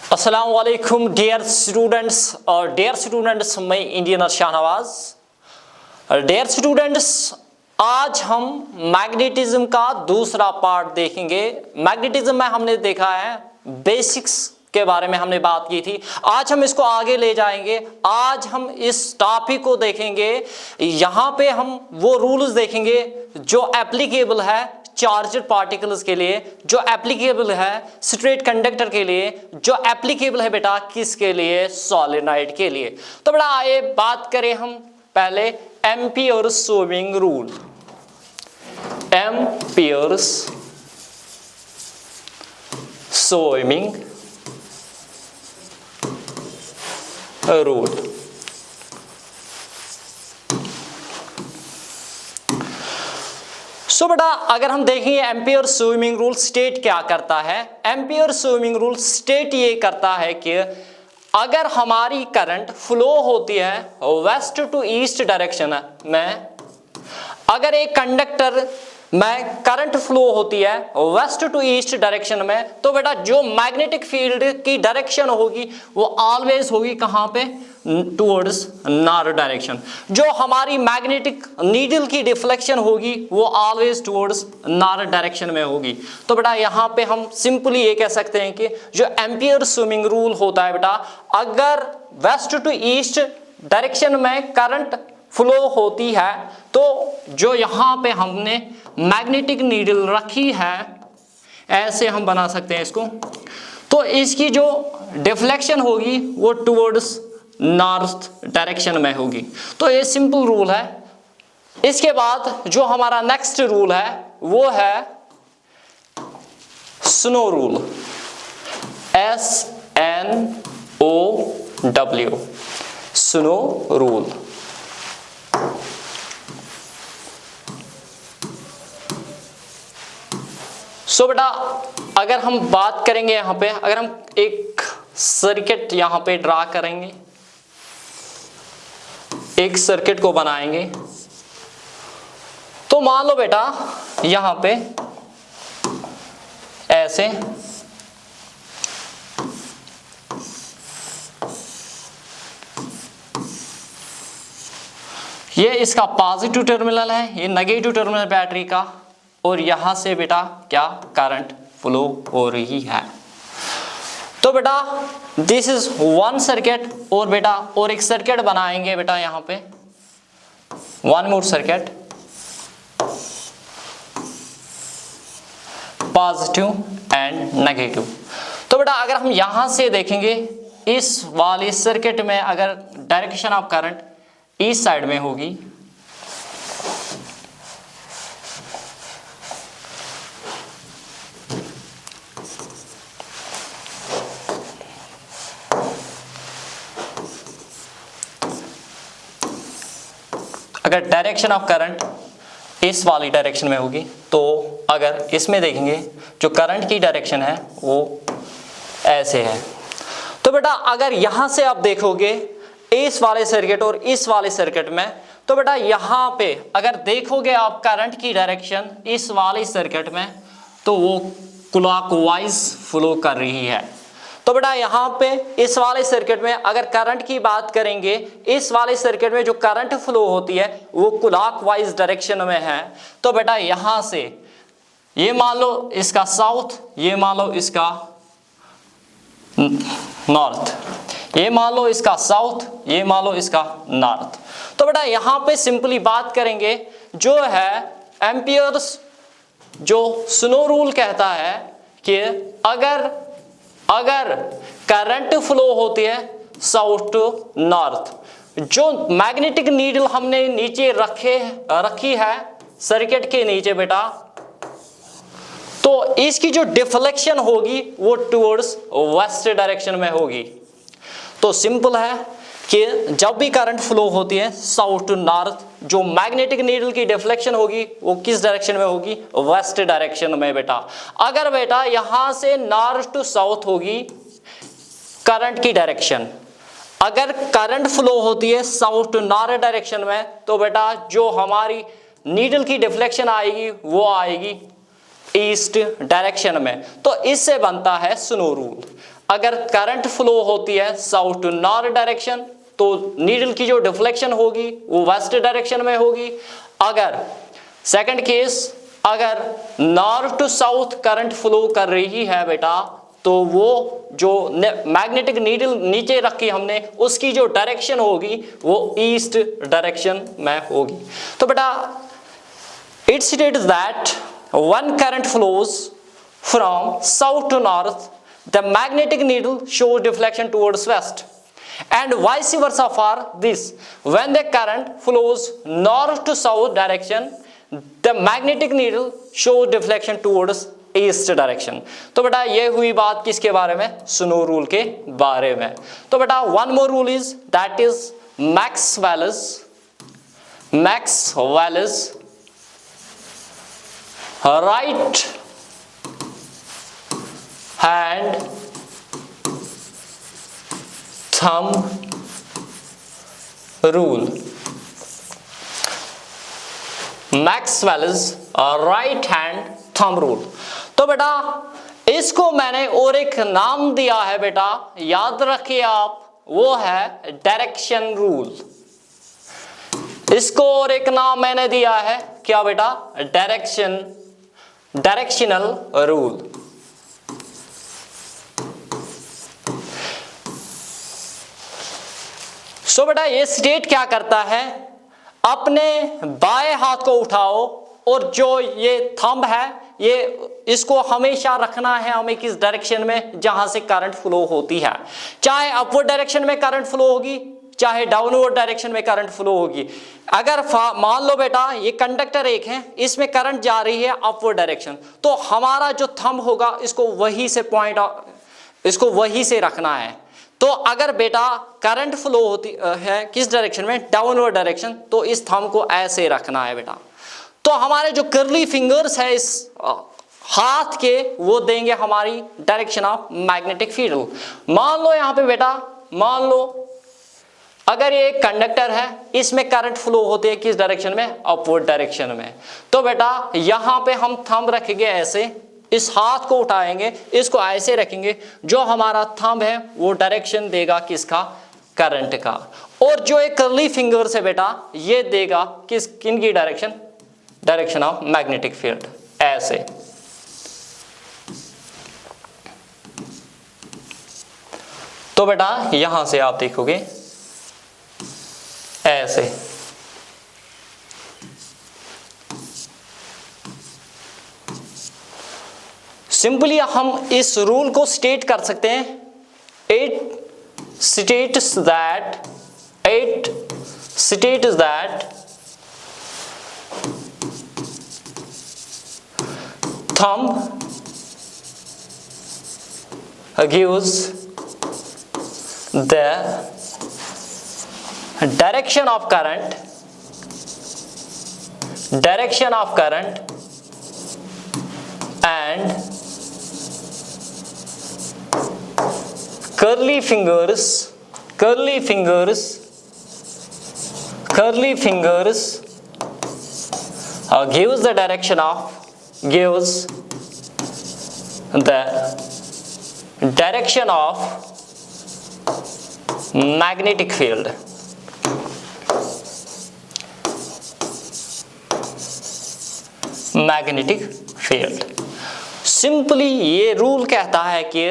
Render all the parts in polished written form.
अस्सलाम वालेकुम dear students मैं इंजीनियर शाहनवाज। डियर स्टूडेंट्स, आज हम मैग्नेटिज्म का दूसरा पार्ट देखेंगे। मैग्नेटिज्म में हमने देखा है बेसिक्स के बारे में हमने बात की थी। आज हम इसको आगे ले जाएंगे। आज हम इस टॉपिक को देखेंगे। यहाँ पे हम वो रूल्स देखेंगे जो एप्लीकेबल है चार्जड पार्टिकल्स के लिए, जो एप्लीकेबल है स्ट्रेट कंडक्टर के लिए, जो एप्लीकेबल है बेटा किसके लिए, सॉलिनॉइड के लिए। तो बेटा आइए बात करें हम पहले Ampere's swimming rule. Ampere's swimming rule. So बेटा अगर हम देखेंगे एम्पियर स्विमिंग रूल स्टेट क्या करता है। एम्पियर स्विमिंग रूल स्टेट ये करता है कि अगर हमारी करंट फ्लो होती है वेस्ट टू ईस्ट डायरेक्शन में, अगर एक कंडक्टर में करंट फ्लो होती है वेस्ट टू ईस्ट डायरेक्शन में, तो बेटा जो मैग्नेटिक फील्ड की डायरेक्शन होगी वो ऑलवेज होगी कहां पे, टुवर्ड्स नॉर्थ डायरेक्शन। जो हमारी मैग्नेटिक नीडल की डिफ्लेक्शन होगी वो ऑलवेज टुवर्ड्स नॉर्थ डायरेक्शन में होगी। तो बेटा यहाँ पे हम सिंपली ये कह सकते हैं कि जो एम्पियर स्विमिंग रूल होता है बेटा, अगर वेस्ट टू ईस्ट डायरेक्शन में करंट फ्लो होती है तो जो यहाँ पे हमने मैग्नेटिक नीडल रखी है, ऐसे हम बना सकते हैं इसको, तो इसकी जो डिफ्लेक्शन होगी वो टुवर्ड्स नॉर्थ डायरेक्शन में होगी। तो ये सिंपल रूल है। इसके बाद जो हमारा नेक्स्ट रूल है वो है snow rule. SNOW, snow rule. So बेटा अगर हम बात करेंगे यहाँ पे, अगर हम एक सर्किट यहाँ पे ड्रा करेंगे, एक सर्किट को बनाएंगे, तो मान लो बेटा यहाँ पे ऐसे ये इसका पॉजिटिव टर्मिनल है, ये नेगेटिव टर्मिनल बैटरी का, और यहां से बेटा क्या करंट फ्लो हो रही है। तो बेटा दिस इज वन सर्किट, और बेटा और एक सर्किट बनाएंगे बेटा यहाँ पे, one more circuit, positive and negative. तो बेटा अगर हम यहां से देखेंगे इस वाले सर्किट में, अगर direction of current east side में होगी, अगर डायरेक्शन ऑफ करंट इस वाली डायरेक्शन में होगी, तो अगर इसमें देखेंगे जो करंट की डायरेक्शन है वो ऐसे है। तो बेटा अगर यहां से आप देखोगे इस वाले सर्किट और इस वाले सर्किट में, तो बेटा यहां पे अगर देखोगे आप करंट की डायरेक्शन इस वाले सर्किट में, तो वो क्लॉकवाइज फ्लो कर रही है। तो बेटा यहाँ पे इस वाले सर्किट में अगर करंट की बात करेंगे, इस वाले सर्किट में जो करंट फ्लो होती है वो क्लॉकवाइज डायरेक्शन में है। तो बेटा यहाँ से ये मान लो इसका साउथ, ये मान लो इसका नॉर्थ, ये मान लो इसका साउथ, ये मान लो इसका नॉर्थ। तो बेटा यहाँ पे सिंपली बात करेंगे जो है एम्पियर्स जो स्नो रूल कहता है कि अगर करंट फ्लो होती है साउथ टू नॉर्थ, जो मैग्नेटिक नीडल हमने नीचे रखी है सर्किट के नीचे बेटा, तो इसकी जो डिफ्लेक्शन होगी वो टुवर्ड्स वेस्ट डायरेक्शन में होगी। तो सिंपल है कि जब भी करंट फ्लो होती है साउथ टू नॉर्थ, जो मैग्नेटिक नीडल की डिफ्लेक्शन होगी वो किस डायरेक्शन में होगी, वेस्ट डायरेक्शन में बेटा। अगर बेटा यहां से नॉर्थ टू साउथ होगी करंट की डायरेक्शन, अगर करंट फ्लो होती है साउथ टू नॉर्थ डायरेक्शन में, तो बेटा जो हमारी नीडल की डिफ्लेक्शन आएगी वो आएगी ईस्ट डायरेक्शन में। तो इससे बनता है स्नो रूल। अगर करंट फ्लो होती है साउथ टू नॉर्थ डायरेक्शन तो नीडल की जो डिफ्लेक्शन होगी वो वेस्ट डायरेक्शन में होगी। अगर सेकंड केस, अगर north to south current flow कर रही है बेटा तो वो जो मैग्नेटिक नीडल नीचे रखी हमने उसकी जो डायरेक्शन होगी वो ईस्ट डायरेक्शन में होगी। तो बेटा it states that when current flows from south to north the magnetic needle shows deflection towards west and vice versa for this, when the current flows north to south direction the magnetic needle shows deflection towards east direction. तो बेटा ये हुई बात किसके बारे में, snow rule के बारे में। तो बेटा one more rule is that is Maxwell's right hand thumb rule. Maxwell's right hand thumb rule. तो बेटा इसको मैंने और एक नाम दिया है बेटा, याद रखिए आप, वो है डायरेक्शन रूल। इसको और एक नाम मैंने दिया है क्या बेटा, डायरेक्शनल रूल। सो बेटा ये स्टेट क्या करता है, अपने बाएं हाथ को उठाओ और जो ये थंब है ये इसको हमेशा रखना है हमें किस डायरेक्शन में जहां से करंट फ्लो होती है, चाहे अपवर्ड डायरेक्शन में करंट फ्लो होगी चाहे डाउनवर्ड डायरेक्शन में करंट फ्लो होगी। अगर मान लो बेटा ये कंडक्टर एक है, इसमें करंट जा रही है अपवर्ड डायरेक्शन, तो हमारा जो थंब होगा इसको वहीं से इसको वहीं से रखना है। तो अगर बेटा करंट फ्लो होती है किस डायरेक्शन में, डाउनवर्ड डायरेक्शन, तो इस थंब को ऐसे रखना है बेटा। तो हमारे जो कर्ली फिंगर्स है इस हाथ के वो देंगे हमारी डायरेक्शन ऑफ मैग्नेटिक फील्ड। मान लो यहाँ पे बेटा, मान लो अगर ये एक कंडक्टर है, इसमें करंट फ्लो होती है किस डायरेक्शन में, अपवर्ड डायरेक्शन में। तो बेटा यहाँ पे हम थंब रखेंगे ऐसे, इस हाथ को उठाएंगे, इसको ऐसे रखेंगे, जो हमारा थंब है वो डायरेक्शन देगा किसका, करंट का। और जो एक कर्ली फिंगर्स है बेटा ये देगा किनकी direction, direction of magnetic field, ऐसे। तो बेटा यहां से आप देखोगे ऐसे। सिंपली हम इस रूल को स्टेट कर सकते हैं, it states that thumb gives the direction of current and curly fingers gives the direction of magnetic field। Simply ये रूल कहता है कि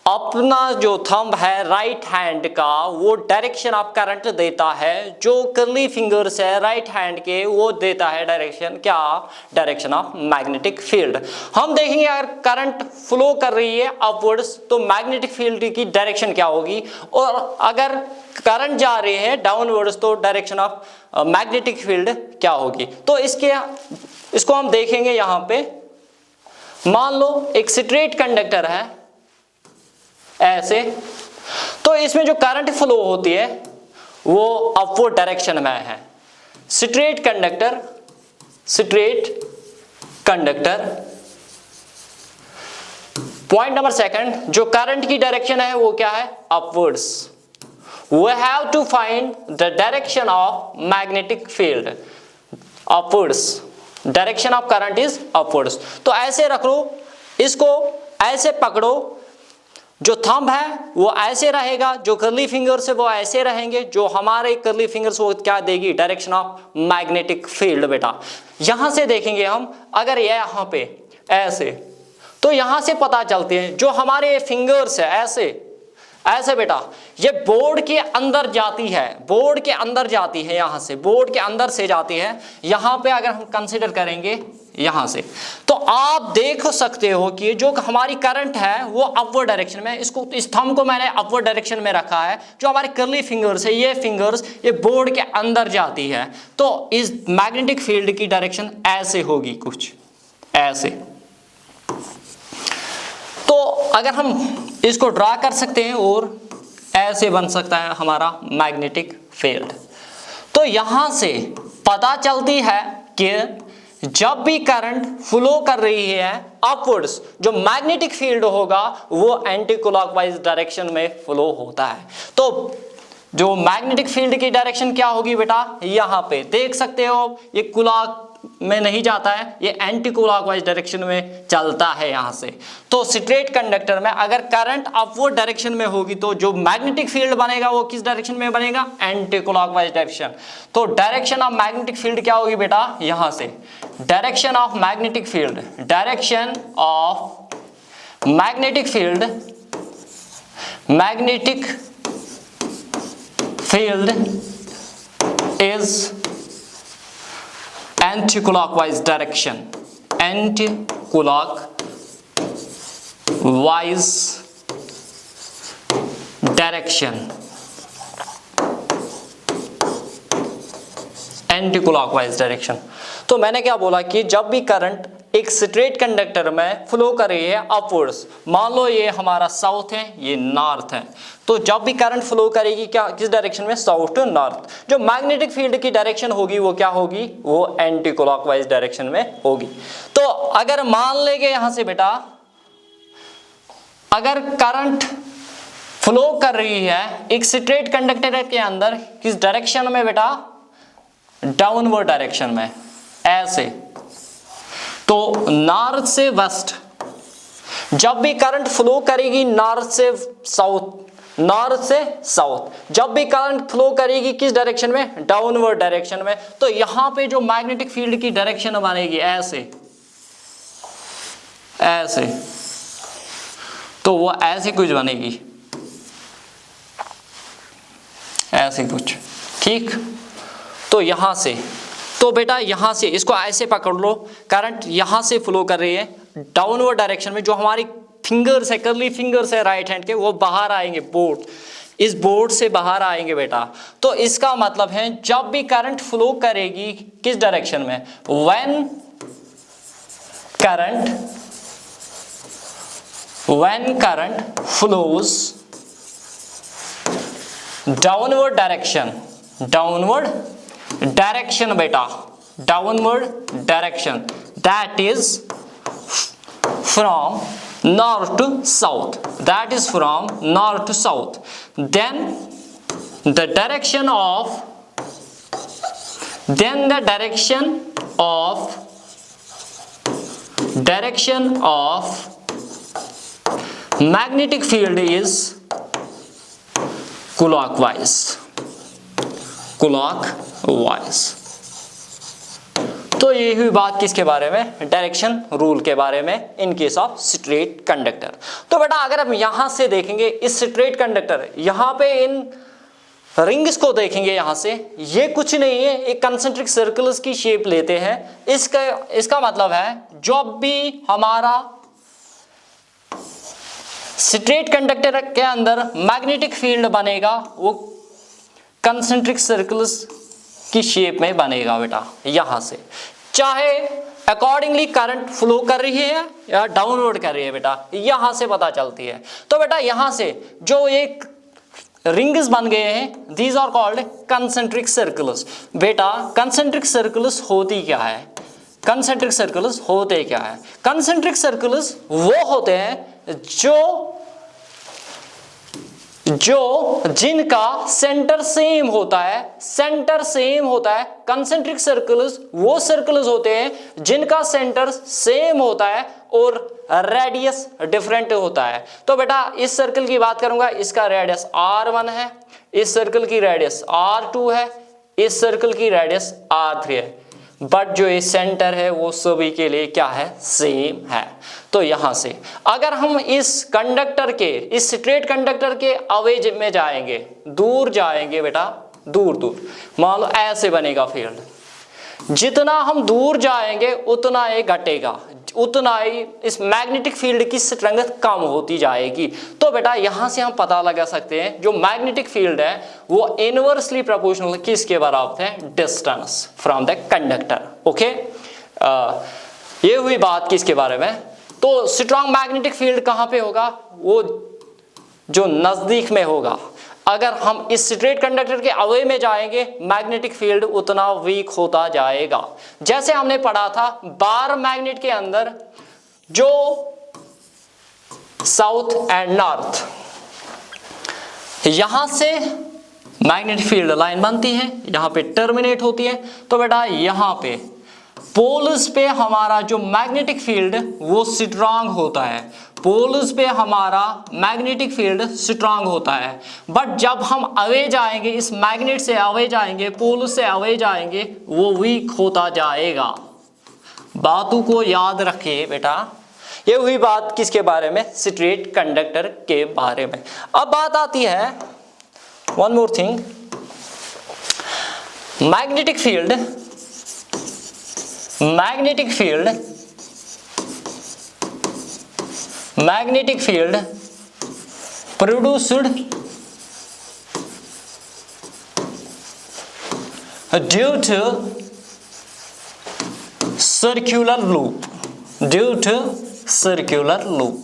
अपना जो थंब है राइट हैंड का वो डायरेक्शन ऑफ करंट देता है, जो कर्ली फिंगर्स है राइट हैंड के वो देता है डायरेक्शन क्या, डायरेक्शन ऑफ मैग्नेटिक फील्ड। हम देखेंगे अगर करंट फ्लो कर रही है अपवर्ड्स तो मैग्नेटिक फील्ड की डायरेक्शन क्या होगी, और अगर करंट जा रही है डाउनवर्ड्स तो डायरेक्शन ऑफ मैग्नेटिक फील्ड क्या होगी। तो इसको हम देखेंगे यहाँ पे। मान लो एक स्ट्रेट कंडक्टर है ऐसे, तो इसमें जो करंट फ्लो होती है वो अपवर्ड डायरेक्शन में है। Straight conductor point number second, जो करंट की डायरेक्शन है वो क्या है, upwards. We have to find the direction of magnetic field, upwards, direction of current is upwards. तो ऐसे रख लो, इसको ऐसे पकड़ो, जो थंब है वो ऐसे रहेगा, जो कर्ली फिंगर्स है वो ऐसे रहेंगे, जो हमारे कर्ली फिंगर्स वो क्या देगी, डायरेक्शन ऑफ मैग्नेटिक फील्ड बेटा। यहां से देखेंगे हम, अगर ये यहां पे ऐसे, तो यहां से पता चलते हैं जो हमारे फिंगर्स है ऐसे ऐसे बेटा, ये बोर्ड के अंदर जाती है, बोर्ड के अंदर जाती है, यहां से बोर्ड के अंदर से जाती है। यहां पे अगर हम कंसीडर करेंगे यहां से, तो आप देख सकते हो कि जो हमारी करंट है वो अपवर्ड डायरेक्शन में, इसको इस थंब को मैंने अपवर्ड डायरेक्शन में रखा है। जो हमारे कर्ली फिंगर्स है, ये फिंगर्स ये बोर्ड के अंदर जाती है, तो इस मैग्नेटिक फील्ड की डायरेक्शन ऐसे होगी, कुछ ऐसे। तो अगर हम इसको ड्रा कर सकते हैं और ऐसे बन सकता है हमारा मैग्नेटिक फील्ड। तो यहां से पता चलती है कि जब भी करंट फ्लो कर रही है अपवर्ड्स, जो मैग्नेटिक फील्ड होगा वो एंटी क्लॉकवाइज डायरेक्शन में फ्लो होता है। तो जो मैग्नेटिक फील्ड की डायरेक्शन क्या होगी बेटा, यहां पे देख सकते हो, ये क्लॉक में नहीं जाता है, ये एंटी क्लॉकवाइज डायरेक्शन में चलता है यहां से। तो स्ट्रेट कंडक्टर में अगर करंट अपवर्ड डायरेक्शन में होगी तो जो मैग्नेटिक फील्ड बनेगा वो किस डायरेक्शन में बनेगा, एंटी क्लॉकवाइज डायरेक्शन। तो डायरेक्शन ऑफ मैग्नेटिक फील्ड क्या होगी बेटा, यहां से direction of magnetic field, direction of magnetic field, magnetic field is anti-clockwise direction, anti-clockwise direction, anti-clockwise direction। तो मैंने क्या बोला कि जब भी करंट एक स्ट्रेट कंडक्टर में फ्लो कर रही है अपवर्ड्स, मान लो ये हमारा साउथ है, ये नॉर्थ है, तो जब भी करंट फ्लो करेगी क्या, किस डायरेक्शन में, साउथ टू नॉर्थ, जो मैग्नेटिक फील्ड की डायरेक्शन होगी वो क्या होगी, वो एंटी क्लॉकवाइज डायरेक्शन में होगी। तो अगर मान लेंगे यहां से बेटा, अगर करंट फ्लो कर रही है एक स्ट्रेट कंडक्टर के अंदर, किस डायरेक्शन में बेटा, डाउनवर्ड डायरेक्शन में, ऐसे, तो नॉर्थ से वेस्ट जब भी करंट फ्लो करेगी, नॉर्थ से साउथ, नॉर्थ से साउथ जब भी करंट फ्लो करेगी किस डायरेक्शन में, डाउनवर्ड डायरेक्शन में, तो यहां पे जो मैग्नेटिक फील्ड की डायरेक्शन बनेगी ऐसे ऐसे, तो वो ऐसे कुछ बनेगी, ऐसे कुछ, ठीक। तो यहां से, तो बेटा यहां से इसको ऐसे पकड़ लो, करंट यहां से फ्लो कर रही है डाउनवर्ड डायरेक्शन में, जो हमारी फिंगर्स है, कर्ली फिंगर्स है राइट हैंड के, वो बाहर आएंगे, बोर्ड, इस बोर्ड से बाहर आएंगे बेटा। तो इसका मतलब है जब भी करंट फ्लो करेगी किस डायरेक्शन में, when current flows downward direction, downward direction बेटा, downward direction, that is from north to south, that is from north to south, then the direction of magnetic field is clockwise। तो ये हुई बात किसके बारे में, डायरेक्शन रूल के बारे में in case of straight conductor. तो बेटा अगर हम यहां से देखेंगे इस स्ट्रेट कंडक्टर, यहां पे इन रिंग्स को देखेंगे, यहां से ये कुछ नहीं है, एक कंसेंट्रिक सर्कल्स की शेप लेते हैं। इसका मतलब है जब भी हमारा स्ट्रेट कंडक्टर के अंदर मैग्नेटिक फील्ड बनेगा वो कंसेंट्रिक सर्कल्स की शेप में बनेगा बेटा, यहां से, चाहे अकॉर्डिंगली करंट फ्लो कर रही है या डाउनवर्ड कर रही है बेटा, यहां से पता चलती है। तो बेटा यहां से जो एक रिंग्स बन गए हैं, these are called concentric circles. बेटा कंसेंट्रिक सर्कल्स होती क्या है, कंसेंट्रिक सर्कल्स होते क्या है, कंसेंट्रिक सर्कल्स वो होते हैं जो जो जिनका सेंटर सेम होता है, सेंटर सेम होता है, कंसेंट्रिक सर्कल्स वो सर्कल्स होते हैं जिनका सेंटर सेम होता है और रेडियस डिफरेंट होता है। तो बेटा इस सर्कल की बात करूंगा, इसका रेडियस r1 है, इस सर्कल की रेडियस r2 है, इस सर्कल की रेडियस r3 है, बट जो ये सेंटर है वो सभी के लिए क्या है, सेम है। तो यहां से अगर हम इस कंडक्टर के, इस स्ट्रेट कंडक्टर के अवे में जाएंगे, दूर जाएंगे बेटा, दूर दूर, मान लो ऐसे बनेगा फील्ड, जितना हम दूर जाएंगे उतना ये घटेगा, उतना ही इस मैग्नेटिक फील्ड की स्ट्रेंथ कम होती जाएगी। तो बेटा यहां से हम पता लगा सकते हैं जो मैग्नेटिक फील्ड है वो इनवर्सली प्रोपोर्शनल किसके बराबर है, distance from the conductor. Okay, ये हुई बात किसके बारे में। तो स्ट्रॉन्ग मैग्नेटिक फील्ड कहां पे होगा, वो जो नजदीक में होगा। अगर हम इस स्ट्रेट कंडक्टर के अवे में जाएंगे मैग्नेटिक फील्ड उतना वीक होता जाएगा। जैसे हमने पढ़ा था बार मैग्नेट के अंदर जो साउथ एंड नॉर्थ, यहां से मैग्नेटिक फील्ड लाइन बनती है, यहां पे टर्मिनेट होती है। तो बेटा यहां पे पोल्स पे हमारा जो मैग्नेटिक फील्ड वो स्ट्रांग होता है, पोल्स पे हमारा मैग्नेटिक फील्ड स्ट्रांग होता है। बट जब हम अवे जाएंगे, इस मैग्नेट से अवे जाएंगे, पोल से अवे जाएंगे, वो वीक होता जाएगा। बातों को याद रखिए बेटा। ये हुई बात किसके बारे में, स्ट्रेट कंडक्टर के बारे में। अब बात आती है one more thing, magnetic field, magnetic field, magnetic field produced due to circular loop, due to circular loop.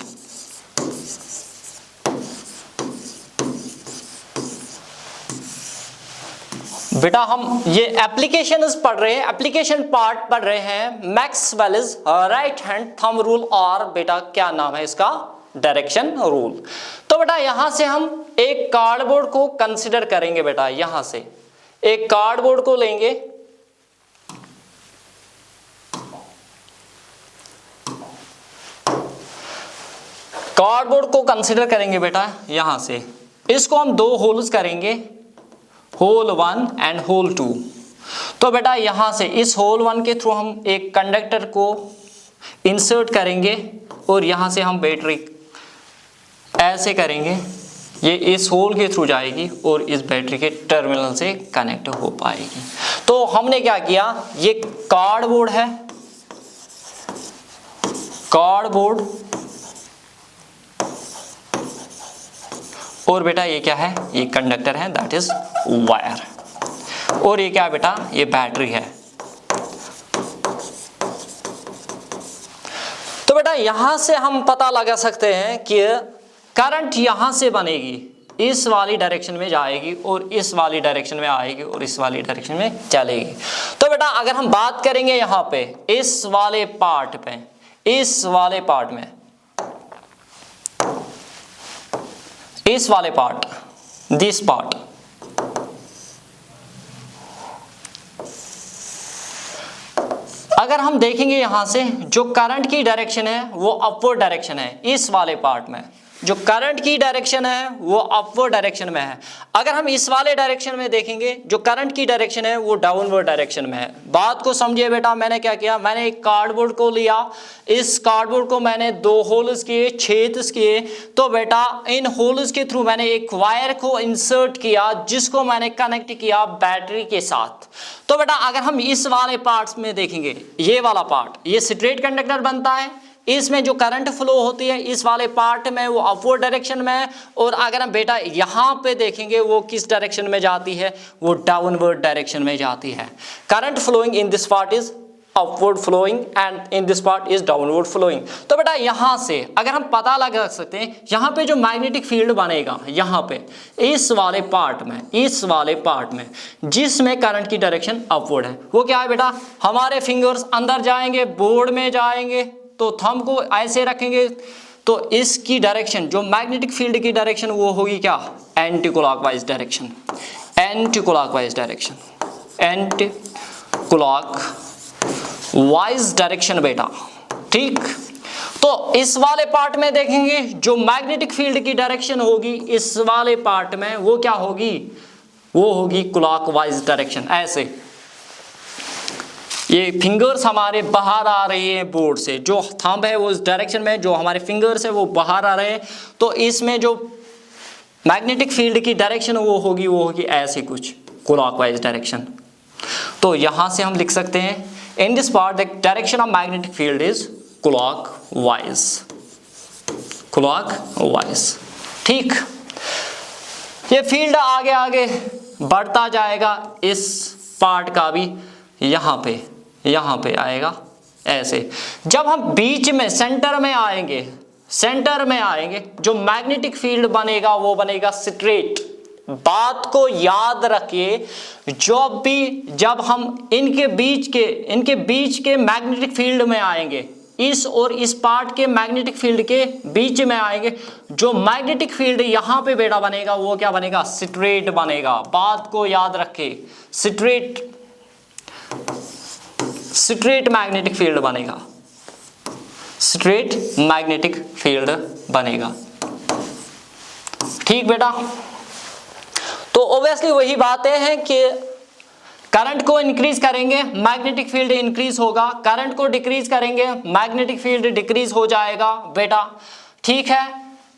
बेटा हम ये एप्लीकेशंस पढ़ रहे हैं, एप्लीकेशन पार्ट पढ़ रहे हैं, Maxwell's right hand thumb rule, और बेटा क्या नाम है इसका, डायरेक्शन रूल। तो बेटा यहां से हम एक कार्डबोर्ड को कंसीडर करेंगे। बेटा यहां से एक कार्डबोर्ड को लेंगे, कार्डबोर्ड को कंसीडर करेंगे बेटा। यहां से इसको हम दो होल्स करेंगे, होल 1 एंड होल 2। तो बेटा यहां से इस होल 1 के थ्रू हम एक कंडक्टर को इंसर्ट करेंगे और यहां से हम बैटरी ऐसे करेंगे, ये इस होल के थ्रू जाएगी और इस बैटरी के टर्मिनल से कनेक्ट हो पाएगी। तो हमने क्या किया, ये कार्डबोर्ड है, कार्डबोर्ड, और बेटा ये क्या है, ये कंडक्टर है, दैट इज वायर, और ये क्या है बेटा, ये बैटरी है। तो बेटा यहां से हम पता लगा सकते हैं कि करंट यहां से बनेगी, इस वाली डायरेक्शन में जाएगी और इस वाली डायरेक्शन में आएगी और इस वाली डायरेक्शन में चलेगी। तो बेटा अगर हम बात करेंगे यहां पे इस वाले पार्ट पे, इस वाले पार्ट में, इस वाले पार्ट, दिस पार्ट, अगर हम देखेंगे यहां से जो करंट की डायरेक्शन है वो अपवर्ड डायरेक्शन है। इस वाले पार्ट में जो करंट की डायरेक्शन है वो अपवर्ड डायरेक्शन में है। अगर हम इस वाले डायरेक्शन में देखेंगे जो करंट की डायरेक्शन है वो डाउनवर्ड डायरेक्शन में है। बात को समझिए बेटा, मैंने क्या किया, मैंने एक कार्डबोर्ड को लिया, इस कार्डबोर्ड को मैंने दो होल्स किए, छेद किए। तो बेटा इन होल्स के थ्रू मैंने एक वायर को इंसर्ट किया जिसको मैंने कनेक्ट किया बैटरी के साथ। तो बेटा अगर हम इस वाले पार्ट्स में देखेंगे, ये वाला पार्ट, ये स्ट्रेट कंडक्टर बनता है, इसमें जो करंट फ्लो होती है इस वाले पार्ट में वो अपवर्ड डायरेक्शन में है, और अगर हम बेटा यहाँ पे देखेंगे वो किस डायरेक्शन में जाती है, वो डाउनवर्ड डायरेक्शन में जाती है। Current flowing in this part is upward flowing and in this part is downward flowing. तो बेटा यहाँ से अगर हम पता लगा सकते हैं यहाँ पे जो मैग्नेटिक फील्ड बनेगा यहाँ पे इस वाले पार्ट में, इस वाले पार्ट में जिसमें करंट की डायरेक्शन अपवर्ड है, वो क्या है बेटा, हमारे फिंगर्स अंदर जाएंगे, बोर्ड में जाएंगे, तो थंब को ऐसे रखेंगे तो इसकी डायरेक्शन, जो मैग्नेटिक फील्ड की डायरेक्शन, वो होगी क्या, anti clockwise direction, anti clockwise direction, anti clockwise direction बेटा। ठीक, तो इस वाले पार्ट में देखेंगे जो मैग्नेटिक फील्ड की डायरेक्शन होगी इस वाले पार्ट में, वो क्या होगी, वो होगी क्लॉकवाइज डायरेक्शन। ऐसे ये फिंगर्स हमारे बाहर आ रही है बोर्ड से, जो थंब है वो उस डायरेक्शन में, जो हमारे फिंगर्स है वो बाहर आ रहे हैं, तो इसमें जो मैग्नेटिक फील्ड की डायरेक्शन वो होगी ऐसे कुछ क्लॉकवाइज डायरेक्शन। तो यहां से हम लिख सकते हैं इन this part the direction of magnetic field is clockwise, clockwise. ठीक, ये फील्ड आगे आगे बढ़ता जाएगा, इस पार्ट का भी यहां पे आएगा ऐसे। जब हम बीच में सेंटर में आएंगे, जो मैग्नेटिक फील्ड बनेगा वो बनेगा स्ट्रेट। बात को याद रखिए, जब हम इनके बीच के मैग्नेटिक फील्ड में आएंगे, इस और इस पार्ट के मैग्नेटिक फील्ड के बीच में आएंगे, जो मैग्नेटिक फील्ड यहां पे बेटा बनेगा वो क्या बनेगा, स्ट्रेट बनेगा। बात को याद रखिए, स्ट्रेट मैग्नेटिक फील्ड बनेगा, स्ट्रेट मैग्नेटिक फील्ड बनेगा। ठीक बेटा, तो ऑब्वियसली वही बातें हैं कि करंट को इंक्रीज करेंगे मैग्नेटिक फील्ड इंक्रीज होगा, करंट को डिक्रीज करेंगे मैग्नेटिक फील्ड डिक्रीज हो जाएगा बेटा। ठीक है,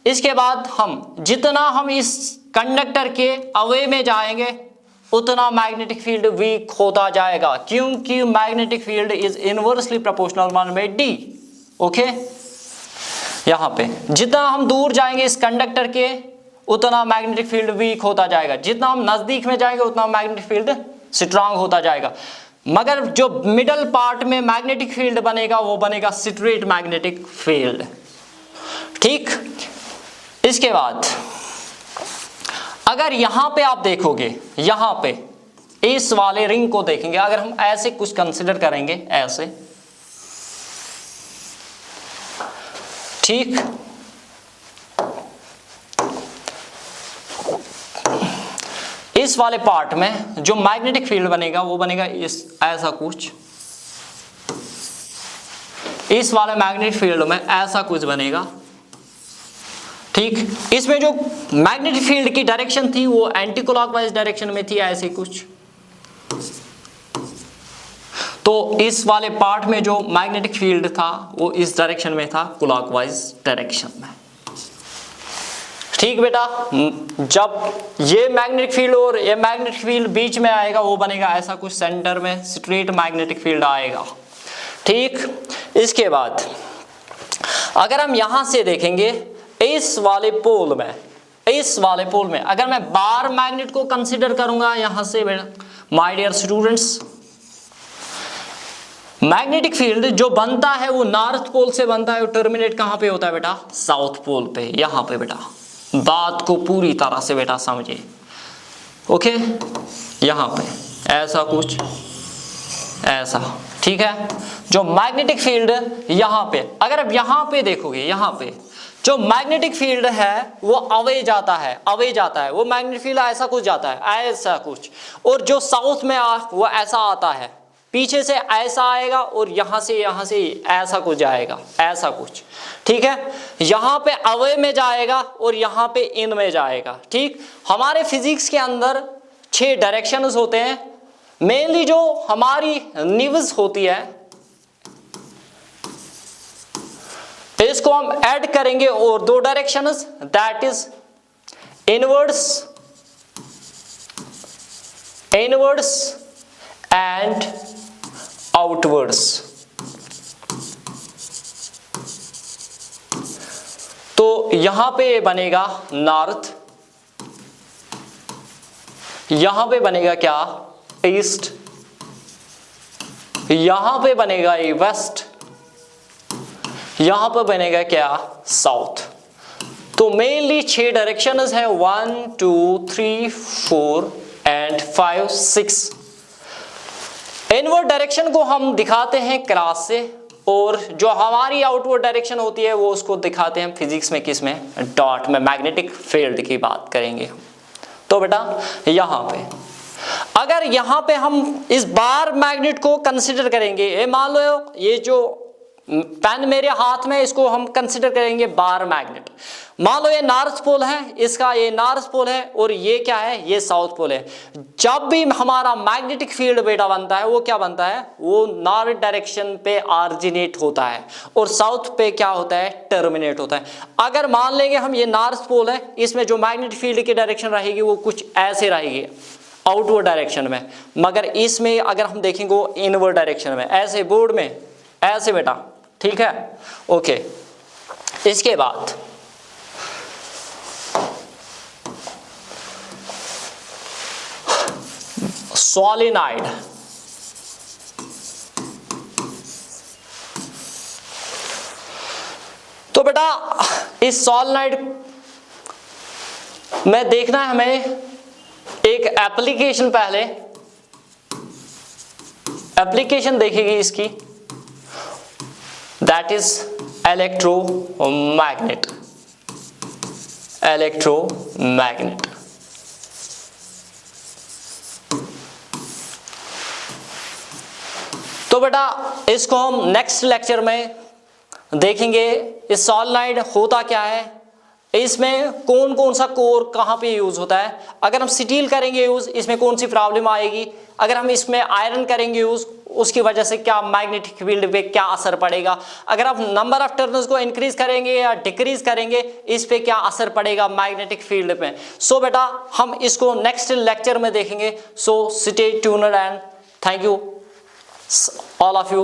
इसके बाद जितना हम इस कंडक्टर के अवे में जाएंगे उतना मैग्नेटिक फील्ड वीक होता जाएगा, क्योंकि magnetic field is inversely proportional 1/d। Okay, यहां पे जितना हम दूर जाएंगे इस कंडक्टर के उतना मैग्नेटिक फील्ड वीक होता जाएगा, जितना हम नजदीक में जाएंगे उतना मैग्नेटिक फील्ड स्ट्रांग होता जाएगा। मगर जो मिडल पार्ट में मैग्नेटिक फील्ड बनेगा वो बनेगा स्ट्रेट मैग्नेटिक फील्ड। ठीक, इसके बाद अगर यहां पे आप देखोगे, यहां पे इस वाले रिंग को देखेंगे, अगर हम ऐसे कुछ कंसिडर करेंगे ऐसे, ठीक, इस वाले पार्ट में जो मैग्नेटिक फील्ड बनेगा वो बनेगा ऐसा कुछ, इस वाले मैग्नेटिक फील्ड में ऐसा कुछ बनेगा। ठीक, इसमें जो मैग्नेटिक फील्ड की डायरेक्शन थी वो एंटी क्लॉकवाइज डायरेक्शन में थी, ऐसे कुछ। तो इस वाले पार्ट में जो मैग्नेटिक फील्ड था वो इस डायरेक्शन में था, क्लॉकवाइज डायरेक्शन में। ठीक बेटा, जब ये मैग्नेटिक फील्ड और ये मैग्नेटिक फील्ड बीच में आएगा वो बनेगा ऐसा कुछ, सेंटर में स्ट्रेट मैग्नेटिक फील्ड आएगा। ठीक, इसके बाद अगर हम यहां से देखेंगे इस वाले पोल में अगर मैं बार मैग्नेट को कंसीडर करूंगा यहां से बेटा, my dear students, magnetic field जो बनता है वो नॉर्थ पोल से बनता है, वो टर्मिनेट कहां पे होता है बेटा, साउथ पोल पे, यहां पे बेटा। बात को पूरी तरह से बेटा समझिए। ओके, यहां पे ऐसा कुछ, ऐसा। ठीक है, जो मैग्नेटिक फील्ड यहां पे, अगर आप यहां पे देखोगे, यहां पे जो मैग्नेटिक फील्ड है वो अवे जाता है, वो मैग्नेटिक फील्ड ऐसा कुछ जाता है, ऐसा कुछ, और जो साउथ में वो ऐसा आता है, पीछे से ऐसा आएगा और यहां से ऐसा कुछ जाएगा, ऐसा कुछ। ठीक है, यहां पे अवे में जाएगा और यहां पे इन में जाएगा। ठीक, हमारे फिजिक्स के अंदर 6 डायरेक्शंस होते हैं, मेनली जो हमारी न्यूज होती है इसको हम ऐड करेंगे और 2 directions, that is inwards and outwards. तो यहां पे बनेगा नॉर्थ, यहां पे बनेगा क्या, ईस्ट, यहां पे बनेगा वेस्ट, यहां पर बनेगा क्या, साउथ। तो मेनली 6 डायरेक्शंस है, 1 2 3 4 एंड 5 6। इनवर्ड डायरेक्शन को हम दिखाते हैं क्रॉस से, और जो हमारी आउटवर्ड डायरेक्शन होती है वो उसको दिखाते हैं फिजिक्स में, किस में, डॉट में, मैग्नेटिक फील्ड की बात करेंगे। तो बेटा यहाँ पे अगर यहाँ पे हम इस बार मैग्नेट को कंसिडर करेंगे, ये मान लो ये जो पेन मेरे हाथ में, इसको हम कंसिडर करेंगे बार मैग्नेट। मान लो ये नॉर्थ पोल है, इसका ये नॉर्थ पोल है और ये क्या है, ये साउथ पोल है। जब भी हमारा मैग्नेटिक फील्ड बेटा बनता है वो क्या बनता है, वो नॉर्थ डायरेक्शन पे ऑरिजिनेट होता है और साउथ पे क्या होता है, टर्मिनेट होता है। अगर मान लेंगे हम ये नॉर्थ पोल है, इसमें जो मैग्नेटिक फील्ड की डायरेक्शन रहेगी वो कुछ ऐसे रहेगी आउटवर्ड डायरेक्शन में, मगर इसमें अगर हम देखेंगे वो इनवर्ड डायरेक्शन में, ऐसे बोर्ड में ऐसे बेटा, ठीक है, ओके। इसके बाद सोलेनॉइड, तो बेटा इस सोलेनॉइड में देखना है हमें एक एप्लीकेशन, पहले एप्लीकेशन देखेगी इसकी, दैट इज इलेक्ट्रोमैग्नेट, इलेक्ट्रोमैग्नेट। तो बेटा इसको हम नेक्स्ट लेक्चर में देखेंगे, इस सोलेनॉइड होता क्या है, इसमें कौन कौन सा कोर कहाँ पे यूज होता है। अगर हम स्टील करेंगे यूज, इसमें कौन सी प्रॉब्लम आएगी, अगर हम इसमें आयरन करेंगे यूज, उसकी वजह से क्या मैग्नेटिक फील्ड पे क्या असर पड़ेगा, अगर आप नंबर ऑफ टर्न्स को इंक्रीज करेंगे या डिक्रीज करेंगे, इस पे क्या असर पड़ेगा मैग्नेटिक फील्ड पे। सो बेटा हम इसको नेक्स्ट लेक्चर में देखेंगे। So stay tuned and thank you all of you।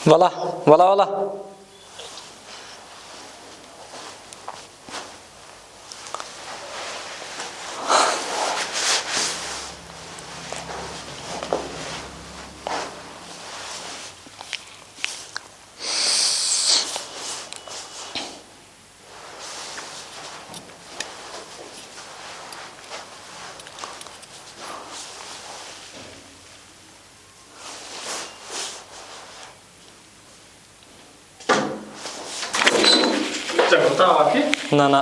वाला वाला वाला चलता आके ना ना